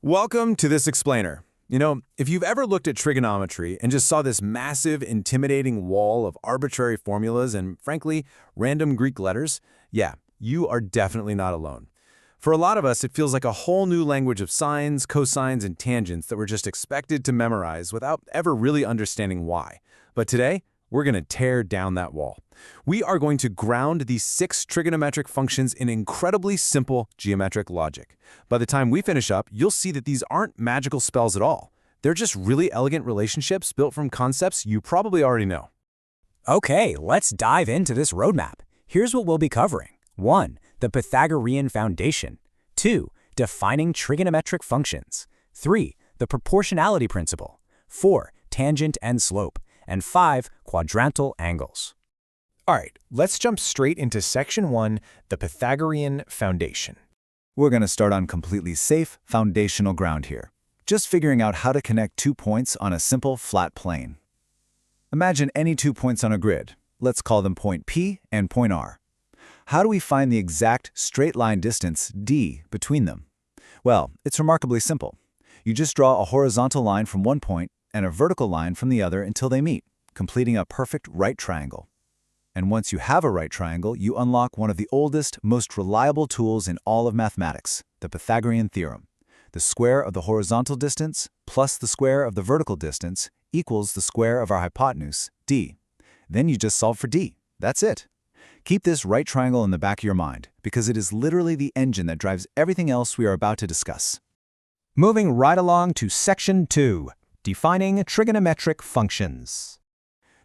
Welcome to this explainer. If you've ever looked at trigonometry and just saw this massive, intimidating wall of arbitrary formulas and, frankly, random Greek letters, yeah, you are definitely not alone. For a lot of us, it feels like a whole new language of sines, cosines, and tangents that we're just expected to memorize without ever really understanding why. But today, we're going to tear down that wall. We are going to ground these 6 trigonometric functions in incredibly simple geometric logic. By the time we finish up, you'll see that these aren't magical spells at all. They're just really elegant relationships built from concepts you probably already know. Okay, let's dive into this roadmap. Here's what we'll be covering. 1. The Pythagorean foundation. 2. Defining trigonometric functions. 3. The proportionality principle. 4. Tangent and slope. And 5. Quadrantal angles. All right, let's jump straight into Section 1, the Pythagorean foundation. We're going to start on completely safe, foundational ground here. Just figuring out how to connect 2 points on a simple, flat plane. Imagine any 2 points on a grid. Let's call them point P and point R. How do we find the exact straight line distance, d, between them? Well, it's remarkably simple. You just draw a horizontal line from one point and a vertical line from the other until they meet, completing a perfect right triangle. And once you have a right triangle, you unlock one of the oldest, most reliable tools in all of mathematics, the Pythagorean theorem. The square of the horizontal distance plus the square of the vertical distance equals the square of our hypotenuse, d. Then you just solve for d. That's it. Keep this right triangle in the back of your mind, because it is literally the engine that drives everything else we are about to discuss. Moving right along to Section 2, defining trigonometric functions.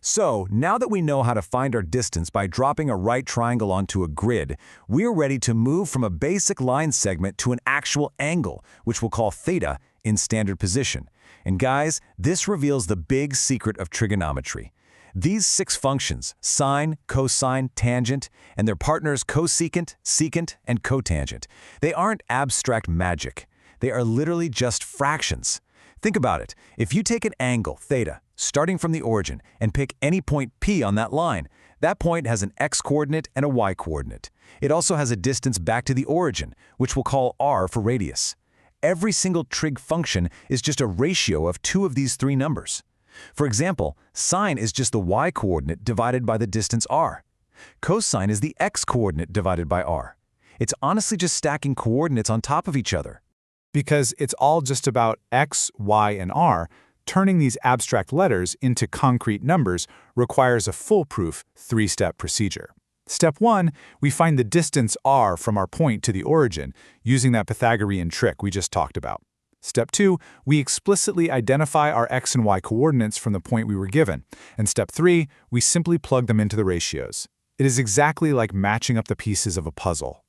So, now that we know how to find our distance by dropping a right triangle onto a grid, we're ready to move from a basic line segment to an actual angle, which we'll call theta, in standard position. And guys, this reveals the big secret of trigonometry. These 6 functions, sine, cosine, tangent, and their partners cosecant, secant, and cotangent, they aren't abstract magic. They are literally just fractions. Think about it. If you take an angle, theta, starting from the origin, and pick any point P on that line, that point has an x-coordinate and a y-coordinate. It also has a distance back to the origin, which we'll call r for radius. Every single trig function is just a ratio of 2 of these 3 numbers. For example, sine is just the y-coordinate divided by the distance r. Cosine is the x-coordinate divided by r. It's honestly just stacking coordinates on top of each other. Because it's all just about x, y, and r, turning these abstract letters into concrete numbers requires a foolproof 3-step procedure. Step 1, we find the distance r from our point to the origin using that Pythagorean trick we just talked about. Step 2, we explicitly identify our x and y coordinates from the point we were given. And step 3, we simply plug them into the ratios. It is exactly like matching up the pieces of a puzzle.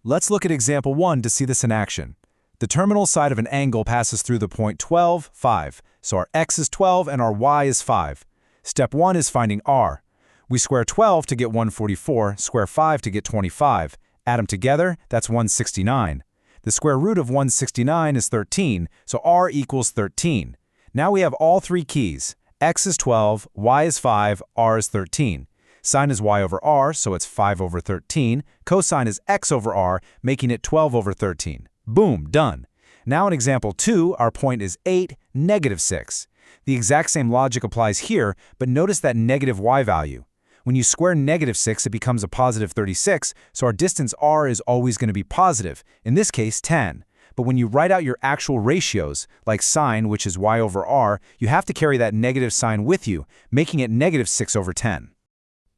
Let's look at example 1 to see this in action. The terminal side of an angle passes through the point 12, 5. So our x is 12 and our y is 5. Step 1 is finding r. We square 12 to get 144, square 5 to get 25. Add them together, that's 169. The square root of 169 is 13, so r equals 13. Now we have all 3 keys. X is 12, y is 5, r is 13. Sine is y over r, so it's 5 over 13. Cosine is x over r, making it 12 over 13. Boom, done. Now in example 2, our point is 8, negative 6. The exact same logic applies here, but notice that negative y value. When you square negative 6, it becomes a positive 36, so our distance r is always going to be positive, in this case 10. But when you write out your actual ratios, like sine, which is y over r, you have to carry that negative sign with you, making it negative 6 over 10.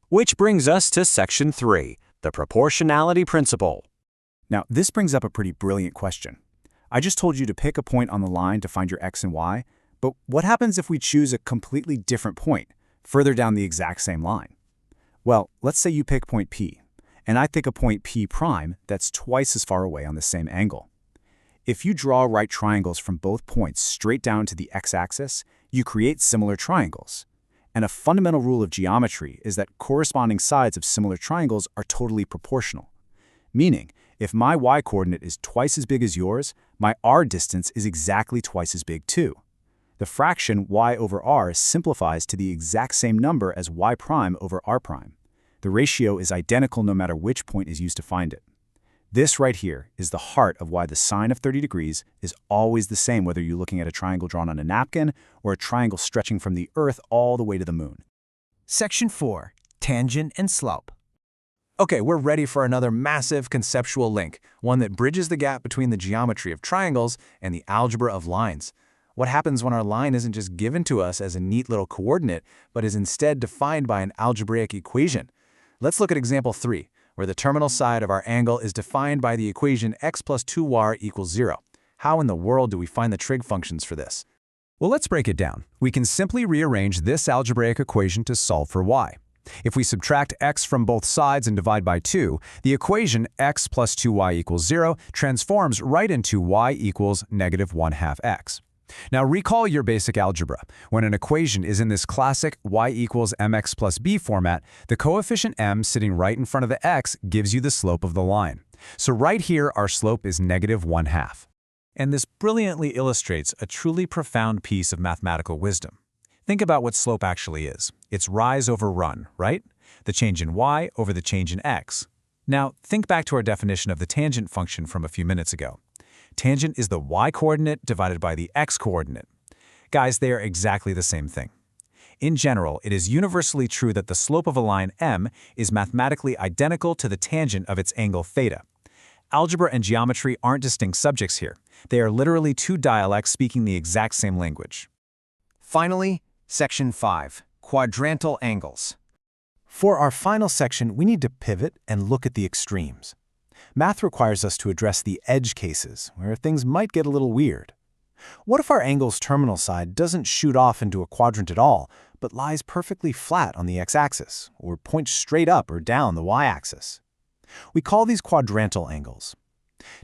Which brings us to Section 3, the proportionality principle. Now, this brings up a pretty brilliant question. I just told you to pick a point on the line to find your x and y, but what happens if we choose a completely different point, further down the exact same line? Well, let's say you pick point P, and I pick a point P prime that's twice as far away on the same angle. If you draw right triangles from both points straight down to the x-axis, you create similar triangles. And a fundamental rule of geometry is that corresponding sides of similar triangles are totally proportional. Meaning, if my y-coordinate is twice as big as yours, my r distance is exactly twice as big too. The fraction y over r simplifies to the exact same number as y prime over r prime. The ratio is identical no matter which point is used to find it. This right here is the heart of why the sine of 30 degrees is always the same whether you're looking at a triangle drawn on a napkin or a triangle stretching from the Earth all the way to the moon. Section 4. Tangent and slope. Okay, we're ready for another massive conceptual link, one that bridges the gap between the geometry of triangles and the algebra of lines. What happens when our line isn't just given to us as a neat little coordinate, but is instead defined by an algebraic equation? Let's look at example 3, where the terminal side of our angle is defined by the equation x plus 2y equals 0. How in the world do we find the trig functions for this? Well, let's break it down. We can simply rearrange this algebraic equation to solve for y. If we subtract x from both sides and divide by 2, the equation x plus 2y equals 0 transforms right into y equals negative 1/2 x. Now recall your basic algebra. When an equation is in this classic y equals mx plus b format, the coefficient m sitting right in front of the x gives you the slope of the line. So right here, our slope is negative 1/2. And this brilliantly illustrates a truly profound piece of mathematical wisdom. Think about what slope actually is. It's rise over run, right? The change in y over the change in x. Now, think back to our definition of the tangent function from a few minutes ago. Tangent is the y-coordinate divided by the x-coordinate. Guys, they are exactly the same thing. In general, it is universally true that the slope of a line m is mathematically identical to the tangent of its angle theta. Algebra and geometry aren't distinct subjects here. They are literally two dialects speaking the exact same language. Finally, Section 5. Quadrantal angles. For our final section, we need to pivot and look at the extremes. Math requires us to address the edge cases, where things might get a little weird. What if our angle's terminal side doesn't shoot off into a quadrant at all, but lies perfectly flat on the x-axis, or points straight up or down the y-axis? We call these quadrantal angles.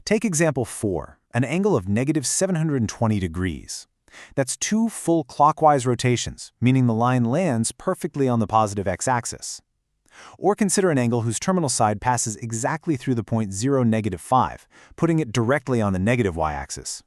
Take example 4, an angle of negative 720 degrees. That's 2 full clockwise rotations, meaning the line lands perfectly on the positive x-axis. Or consider an angle whose terminal side passes exactly through the point 0, negative 5, putting it directly on the negative y-axis.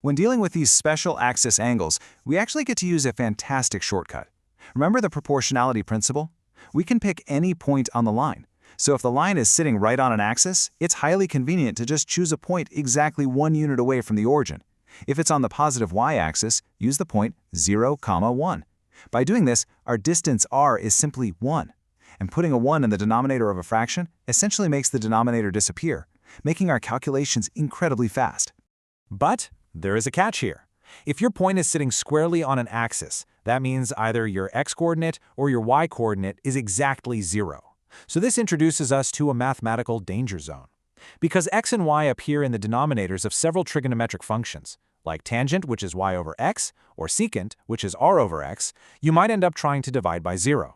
When dealing with these special axis angles, we actually get to use a fantastic shortcut. Remember the proportionality principle? We can pick any point on the line. So if the line is sitting right on an axis, it's highly convenient to just choose a point exactly 1 unit away from the origin. If it's on the positive y-axis, use the point 0, 1. By doing this, our distance r is simply 1. And putting a 1 in the denominator of a fraction essentially makes the denominator disappear, making our calculations incredibly fast. But there is a catch here. If your point is sitting squarely on an axis, that means either your x-coordinate or your y-coordinate is exactly 0. So this introduces us to a mathematical danger zone. Because x and y appear in the denominators of several trigonometric functions, like tangent, which is y over x, or secant, which is r over x, you might end up trying to divide by 0.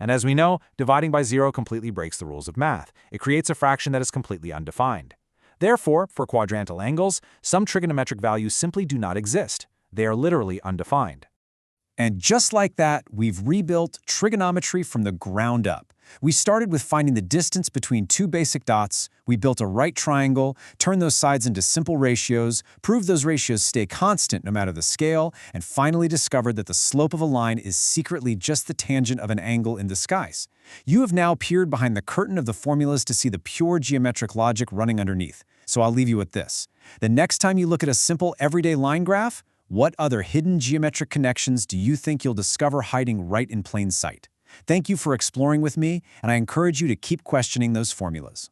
And as we know, dividing by 0 completely breaks the rules of math. It creates a fraction that is completely undefined. Therefore, for quadrantal angles, some trigonometric values simply do not exist. They are literally undefined. And just like that, we've rebuilt trigonometry from the ground up. We started with finding the distance between two basic dots, we built a right triangle, turned those sides into simple ratios, proved those ratios stay constant no matter the scale, and finally discovered that the slope of a line is secretly just the tangent of an angle in disguise. You have now peered behind the curtain of the formulas to see the pure geometric logic running underneath. So I'll leave you with this. The next time you look at a simple everyday line graph, what other hidden geometric connections do you think you'll discover hiding right in plain sight? Thank you for exploring with me, and I encourage you to keep questioning those formulas.